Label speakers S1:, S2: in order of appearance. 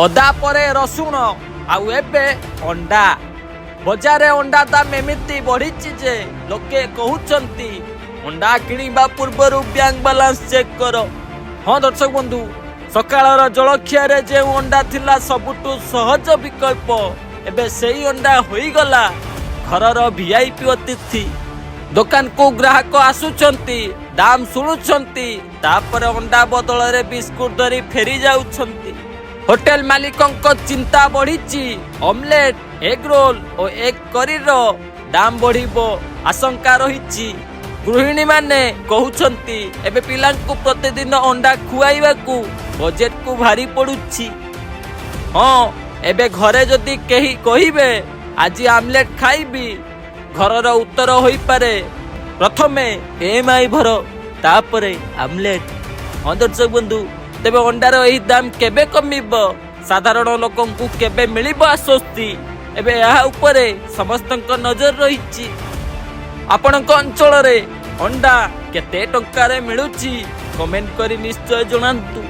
S1: ଅଦା ପରେ ରସୁଣ ଆଉ ଏବେ ଅଣ୍ଡା। ବଜାରରେ ଅଣ୍ଡା ଦାମ ଏମିତି ବଢିଛି ଯେ ଲୋକେ କହୁଛନ୍ତି ଅଣ୍ଡା କିଣିବା ପୂର୍ବରୁ ବ୍ୟାଙ୍କ ବାଲାନ୍ସ ଚେକ୍ କର। ହଁ ଦର୍ଶକ ବନ୍ଧୁ, ସକାଳର ଜଳଖିଆରେ ଯେଉଁ ଅଣ୍ଡା ଥିଲା ସବୁଠୁ ସହଜ ବିକଳ୍ପ, ଏବେ ସେଇ ଅଣ୍ଡା ହୋଇଗଲା ଘରର ଭିଆଇପି ଅତିଥି। ଦୋକାନକୁ ଗ୍ରାହକ ଆସୁଛନ୍ତି, ଦାମ ଶୁଣୁଛନ୍ତି, ତାପରେ ଅଣ୍ଡା ବଦଳରେ ବିସ୍କୁଟ ଧରି ଫେରି ଯାଉଛନ୍ତି। ହୋଟେଲ ମାଲିକଙ୍କ ଚିନ୍ତା ବଢିଛି। ଅମଲେଟ, ଏଗ ରୋଲ ଓ ଏଗ କରୀର ଦାମ ବଢିବ ଆଶଙ୍କା ରହିଛି। ଗୃହିଣୀ ମାନେ କହୁଛନ୍ତି ଏବେ ପିଲାଙ୍କୁ ପ୍ରତିଦିନ ଅଣ୍ଡା ଖୁଆଇବାକୁ ବଜେଟକୁ ଭାରି ପଡୁଛି। ହଁ, ଏବେ ଘରେ ଯଦି କେହି କହିବେ ଆଜି ଆମଲେଟ ଖାଇବି, ଘରର ଉତ୍ତର ହୋଇପାରେ ପ୍ରଥମେ EMI ଭର, ତାପରେ ଆମଲେଟ। ହଁ ଦର୍ଶକ ବନ୍ଧୁ, ତେବେ ଅଣ୍ଡାର ଏହି ଦାମ କେବେ କମିବ? ସାଧାରଣ ଲୋକଙ୍କୁ କେବେ ମିଳିବ ଆଶ୍ୱସ୍ତି? ଏବେ ଏହା ଉପରେ ସମସ୍ତଙ୍କ ନଜର ରହିଛି। ଆପଣଙ୍କ ଅଞ୍ଚଳରେ ଅଣ୍ଡା କେତେ ଟଙ୍କାରେ ମିଳୁଛି? କମେଣ୍ଟ କରି ନିଶ୍ଚୟ ଜଣାନ୍ତୁ।